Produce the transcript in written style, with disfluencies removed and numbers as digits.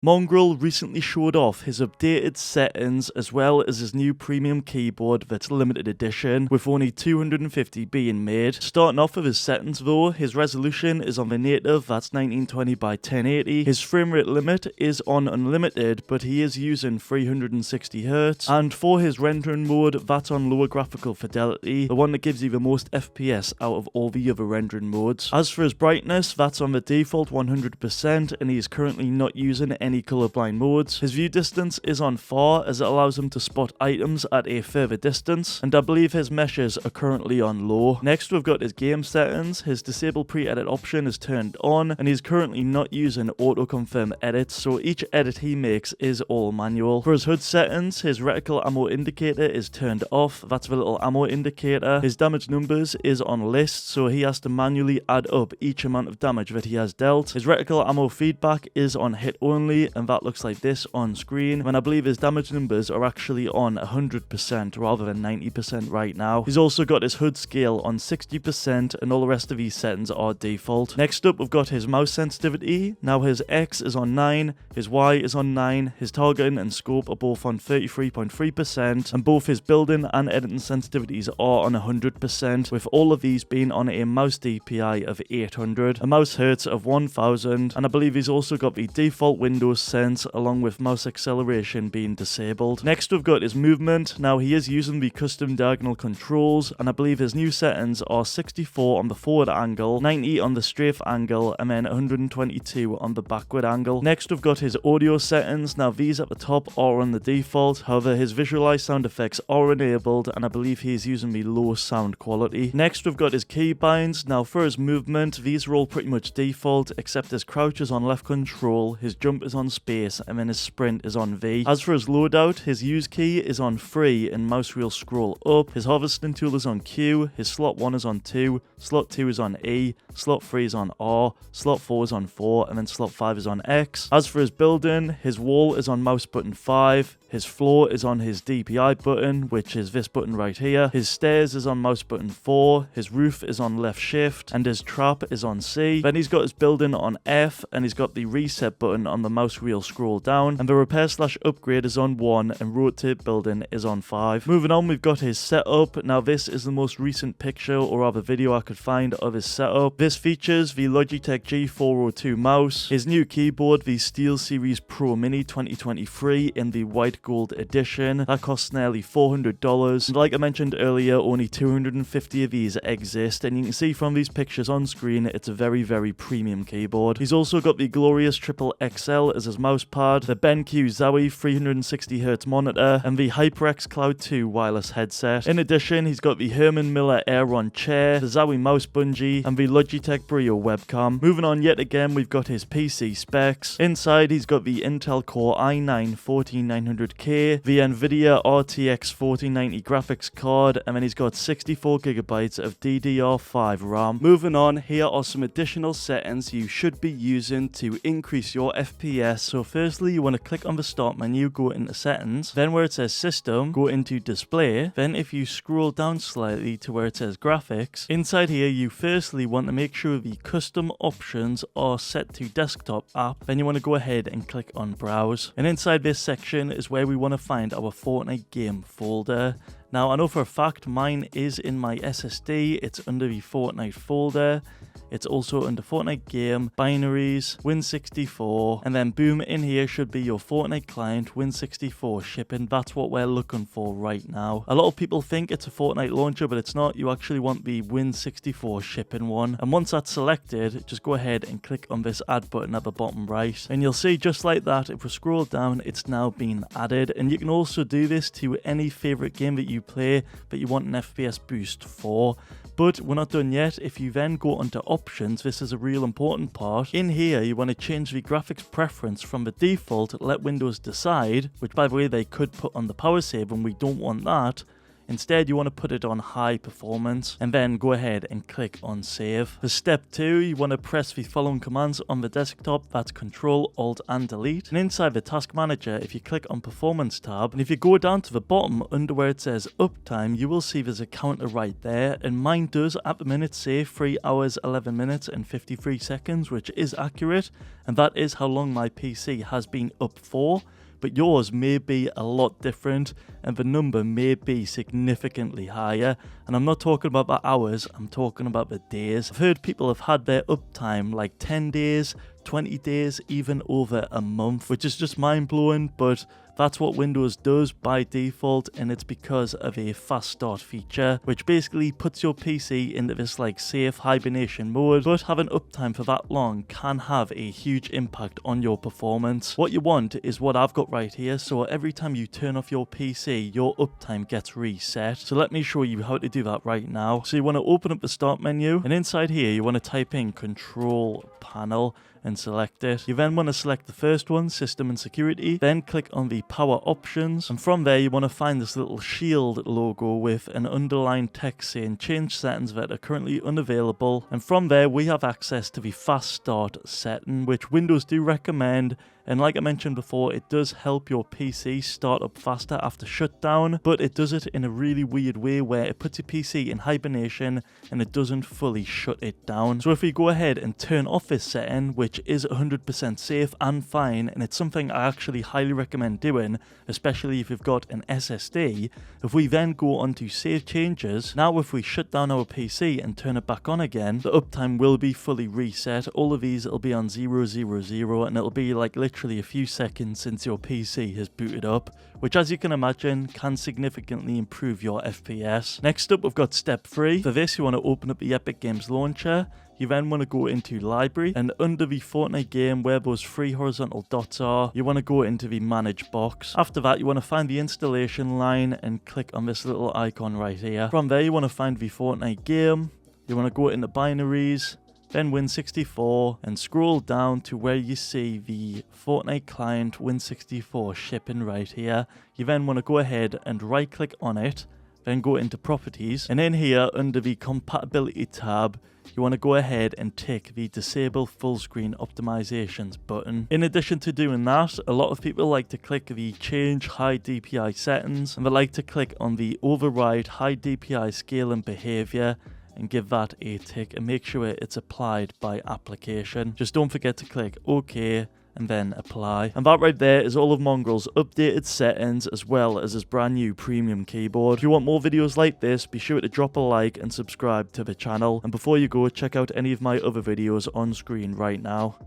Mongraal recently showed off his updated settings as well as his new premium keyboard that's limited edition, with only 250 being made. Starting off with his settings though, his resolution is on the native, that's 1920 by 1080. His frame rate limit is on unlimited, but he is using 360Hz. And for his rendering mode, that's on lower graphical fidelity, the one that gives you the most FPS out of all the other rendering modes. As for his brightness, that's on the default 100%, and he is currently not using any colorblind modes. His view distance is on far, as it allows him to spot items at a further distance, and I believe his meshes are currently on low. Next we've got his game settings. His disable pre-edit option is turned on, and he's currently not using auto confirm edits, so each edit he makes is all manual. For his HUD settings, his reticle ammo indicator is turned off, that's the little ammo indicator. His damage numbers is on list, so he has to manually add up each amount of damage that he has dealt. His reticle ammo feedback is on hit only, and that looks like this on screen, when I believe his damage numbers are actually on 100% rather than 90% right now. He's also got his HUD scale on 60%, and all the rest of these settings are default. Next up we've got his mouse sensitivity. Now his X is on 9, his Y is on 9, his targeting and scope are both on 33.3%, and both his building and editing sensitivities are on 100%, with all of these being on a mouse DPI of 800, a mouse hertz of 1000, and I believe he's also got the default Windows sense along with mouse acceleration being disabled. Next we've got his movement. Now he is using the custom diagonal controls, and I believe his new settings are 64 on the forward angle, 90 on the strafe angle, and then 122 on the backward angle. Next we've got his audio settings. Now these at the top are on the default, however his visualized sound effects are enabled, and I believe he is using the low sound quality. Next we've got his keybinds. Now for his movement, these are all pretty much default, except his crouch is on left control, his jump is on space, and then his sprint is on V. As for his loadout, his use key is on 3 and mouse wheel scroll up, his harvesting tool is on Q, his slot 1 is on 2, slot 2 is on E, slot 3 is on R, slot 4 is on 4, and then slot 5 is on X. As for his building, his wall is on mouse button 5, his floor is on his DPI button, which is this button right here. His stairs is on mouse button 4, his roof is on left shift, and his trap is on C. Then he's got his building on F, and he's got the reset button on the mouse wheel scroll down, and the repair/upgrade is on 1, and rotate building is on 5. Moving on, we've got his setup. Now this is the most recent picture or rather video I could find of his setup. This features the Logitech G402 mouse, his new keyboard, the SteelSeries Pro Mini 2023 in the white gold edition. That costs nearly $400, and like I mentioned earlier, only 250 of these exist, and you can see from these pictures on screen it's a very premium keyboard. He's also got the glorious Triple XL as his mouse pad, the BenQ Zowie 360Hz monitor, and the HyperX Cloud 2 wireless headset. In addition, he's got the Herman Miller Aeron chair, the Zowie mouse bungee, and the Logitech Brio webcam. Moving on yet again, we've got his PC specs. Inside, he's got the Intel Core i9-14900K, the Nvidia RTX 4090 graphics card, and then he's got 64GB of DDR5 RAM. Moving on, here are some additional settings you should be using to increase your FPS. So firstly, you want to click on the start menu, go into settings, then where it says system, go into display, then if you scroll down slightly to where it says graphics, inside here you firstly want to make sure the custom options are set to desktop app, then you want to go ahead and click on browse, and inside this section is where we want to find our Fortnite game folder. Now I know for a fact mine is in my SSD, it's under the Fortnite folder. It's also under Fortnite game, binaries, Win64, and then boom, in here should be your Fortnite client, Win64 shipping. That's what we're looking for right now. A lot of people think it's a Fortnite launcher, but it's not. You actually want the Win64 shipping one. And once that's selected, just go ahead and click on this add button at the bottom right. And you'll see just like that, if we scroll down, it's now been added. And you can also do this to any favorite game that you play that you want an FPS boost for. But we're not done yet. If you then go onto options, this is a real important part. In here, you want to change the graphics preference from the default, let Windows decide, which by the way, they could put on the power save and we don't want that. Instead, you want to put it on high performance and then go ahead and click on save. For step 2, you want to press the following commands on the desktop. That's Control, Alt and Delete. And inside the task manager, if you click on performance tab, and if you go down to the bottom under where it says uptime, you will see there's a counter right there, and mine does at the minute say 3 hours 11 minutes and 53 seconds, which is accurate, and that is how long my PC has been up for. But yours may be a lot different and the number may be significantly higher. And I'm not talking about the hours, I'm talking about the days. I've heard people have had their uptime like 10 days, 20 days, even over a month, which is just mind-blowing, but that's what Windows does by default, and it's because of a fast start feature, which basically puts your PC into this like safe hibernation mode, but having uptime for that long can have a huge impact on your performance. What you want is what I've got right here, so every time you turn off your PC, your uptime gets reset. So let me show you how to do that right now. So you want to open up the start menu, and inside here you want to type in Control Panel and select it. You then want to select the first one, System and Security, then click on the Power Options, and from there you want to find this little shield logo with an underlined text saying change settings that are currently unavailable, and from there we have access to the fast start setting, which Windows do recommend. And like I mentioned before, it does help your PC start up faster after shutdown, but it does it in a really weird way where it puts your PC in hibernation and it doesn't fully shut it down. So if we go ahead and turn off this setting, which is 100% safe and fine, and it's something I actually highly recommend doing, especially if you've got an SSD, if we then go on to save changes, now if we shut down our PC and turn it back on again, the uptime will be fully reset. All of these will be on 000 and it'll be like literally a few seconds since your PC has booted up, which as you can imagine can significantly improve your FPS. Next up we've got step 3. For this you want to open up the Epic Games launcher. You then want to go into library, and under the Fortnite game where those 3 horizontal dots are, you want to go into the manage box. After that you want to find the installation line and click on this little icon right here. From there you want to find the Fortnite game, you want to go into binaries, then Win64, and scroll down to where you see the Fortnite client Win64 shipping right here. You then want to go ahead and right click on it, then go into properties, and in here under the compatibility tab, you want to go ahead and tick the disable full screen optimizations button. In addition to doing that, a lot of people like to click the change high DPI settings, and they like to click on the override high DPI scale and behavior and give that a tick and make sure it's applied by application. Just don't forget to click OK and then apply. And that right there is all of Mongraal's updated settings as well as his brand new premium keyboard. If you want more videos like this, be sure to drop a like and subscribe to the channel. And before you go, check out any of my other videos on screen right now.